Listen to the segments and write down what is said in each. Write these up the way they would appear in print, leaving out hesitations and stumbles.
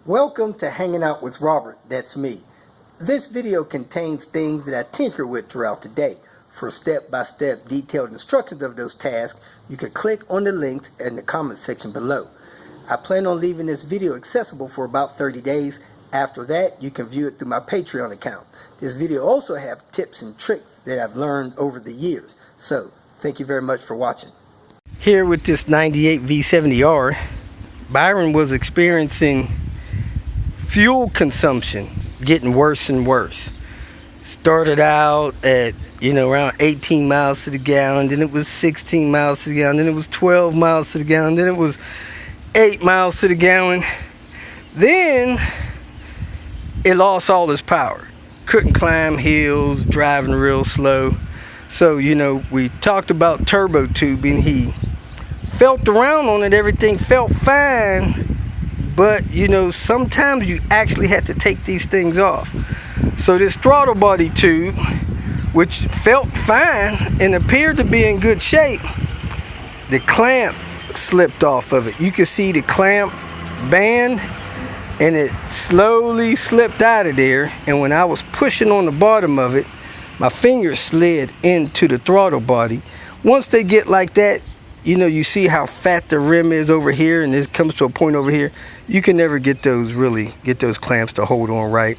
Welcome to Hanging Out with Robert, that's me. This video contains things that I tinker with throughout the day. For step-by-step detailed instructions of those tasks, you can click on the links in the comment section below. I plan on leaving this video accessible for about 30 days. After that, you can view it through my Patreon account. This video also has tips and tricks that I've learned over the years. So, thank you very much for watching. Here with this 98 V70R, Byron was experiencing fuel consumption getting worse and worse. Started out at around 18 miles to the gallon, then it was 16 miles to the gallon, then it was 12 miles to the gallon, then it was 8 miles to the gallon. Then it lost all its power. Couldn't climb hills, driving real slow. So we talked about turbo tubing. He felt around on it, everything felt fine. But sometimes you actually have to take these things off. So this throttle body tube, which felt fine and appeared to be in good shape, the clamp slipped off of it. You can see the clamp band, and it slowly slipped out of there. And when I was pushing on the bottom of it, my finger slid into the throttle body. Once they get like that, you see how fat the rim is over here, and it comes to a point over here. You can never get those clamps to hold on right.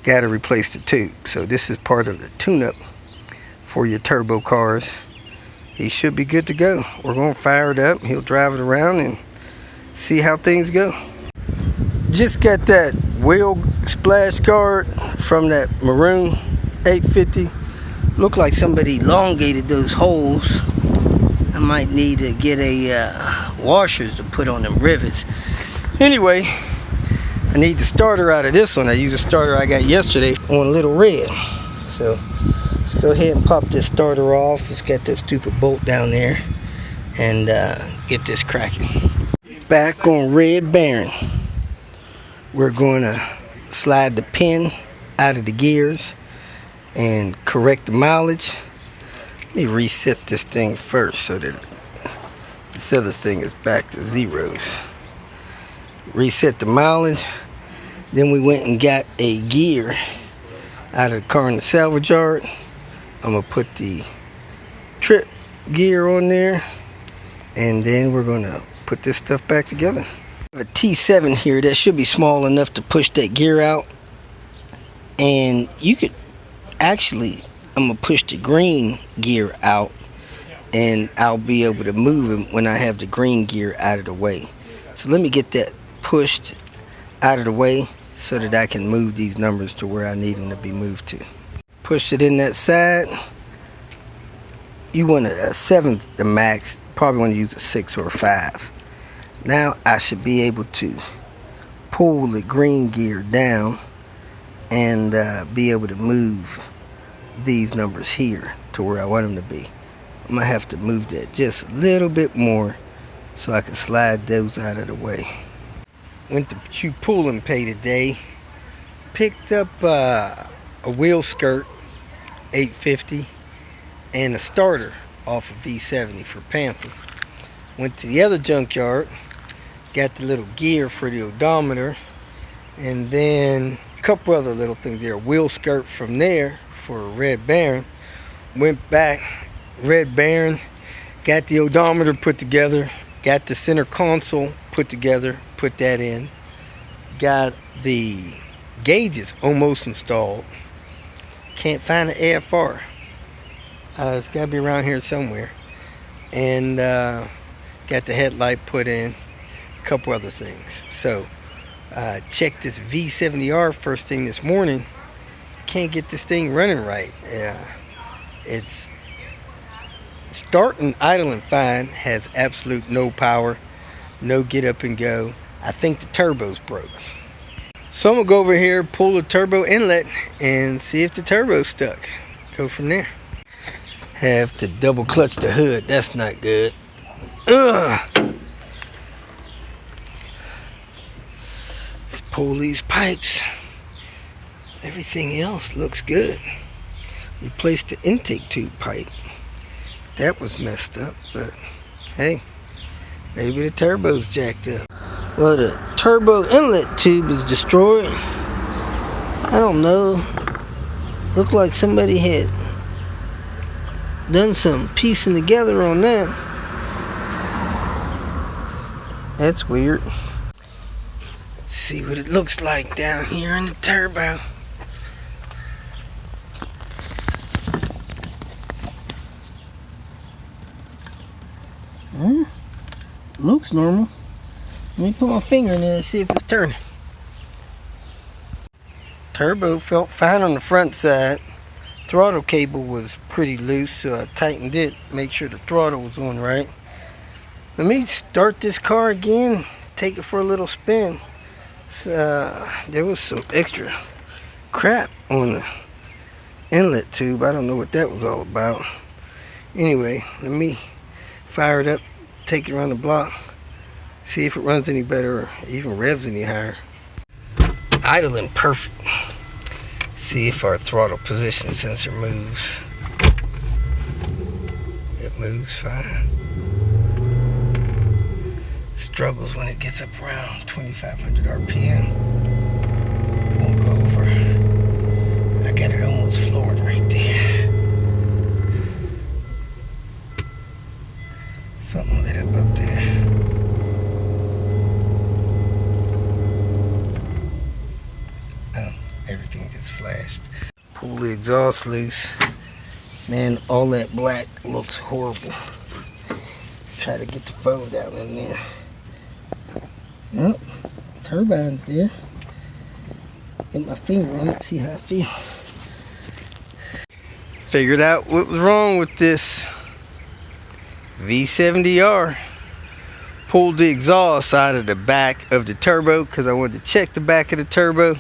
Got to replace the tube. So this is part of the tune-up for your turbo cars. He should be good to go. We're going to fire it up. He'll drive it around and see how things go. Just got that wheel splash guard from that maroon 850. Looked like somebody elongated those holes. I might need to get a washers to put on them rivets. Anyway, I need the starter out of this one. I used a starter I got yesterday on Little Red. So let's go ahead and pop this starter off. It's got that stupid bolt down there, and get this cracking. Back on Red Barron, we're going to slide the pin out of the gears and correct the mileage. Let me reset this thing first so that this other thing is back to zeros. Reset the mileage. Then we went and got a gear out of the car in the salvage yard. I'm going to put the trip gear on there, and then we're going to put this stuff back together. I have a T7 here that should be small enough to push that gear out, and you could actually, I'm going to push the green gear out, and I'll be able to move it when I have the green gear out of the way. So let me get that pushed out of the way so that I can move these numbers to where I need them to be moved to. Push it in that side. You want a 7 the max, probably want to use a 6 or a 5. Now I should be able to pull the green gear down and be able to move these numbers here to where I want them to be. I'm gonna have to move that just a little bit more so I can slide those out of the way. Went to Q Pull and Pay today. Picked up a wheel skirt 850 and a starter off of V70 for Panther. Went to the other junkyard, got the little gear for the odometer, and then a couple other little things there. Wheel skirt from there for Red Barron. Went back, Red Barron, got the odometer put together, got the center console put together, put that in, got the gauges almost installed. Can't find the AFR. It's got to be around here somewhere. And got the headlight put in, a couple other things. So checked this V70R first thing this morning. Can't get this thing running right. It's starting, idling fine, has absolute no power, no get up and go. I think the turbo's broke. So I'm gonna go over here, pull the turbo inlet, and see if the turbo's stuck. Go from there. Have to double clutch the hood. That's not good. Ugh. Let's pull these pipes. Everything else looks good. Replaced the intake tube pipe. That was messed up, but hey, maybe the turbo's jacked up. Well, the turbo inlet tube is destroyed. I don't know. Looked like somebody had done some piecing together on that. That's weird. See what it looks like down here in the turbo. Huh? Looks normal. Let me put my finger in there and see if it's turning. Turbo felt fine on the front side. Throttle cable was pretty loose, so I tightened it, make sure the throttle was on right. Let me start this car again, take it for a little spin. There was some extra crap on the inlet tube. I don't know what that was all about. Anyway, let me fire it up, take it around the block, see if it runs any better or even revs any higher. Idling perfect. See if our throttle position sensor moves. It moves fine. Struggles when it gets up around 2,500 RPM. Won't go over. I got it almost floored right there. Something lit up there. Oh, everything just flashed. Pull the exhaust loose. Man, all that black looks horrible. Try to get the phone down in there. Yep, turbine's there. Get my finger on it, see how it feels. Figured out what was wrong with this V70R. Pulled the exhaust out of the back of the turbo because I wanted to check the back of the turbo.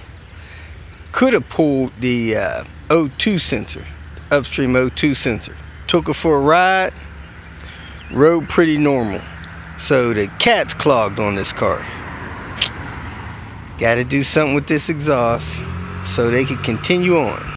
Could have pulled the O2 sensor, upstream O2 sensor. Took it for a ride, rode pretty normal. So the cat's clogged on this car. Got to do something with this exhaust so they can continue on.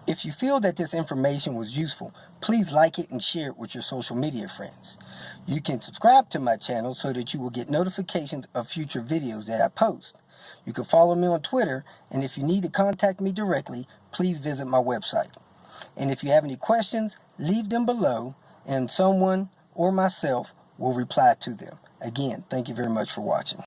If you feel that this information was useful, please like it and share it with your social media friends. You can subscribe to my channel so that you will get notifications of future videos that I post. You can follow me on Twitter, and if you need to contact me directly, please visit my website. And if you have any questions, leave them below, and someone or myself will reply to them. Again, thank you very much for watching.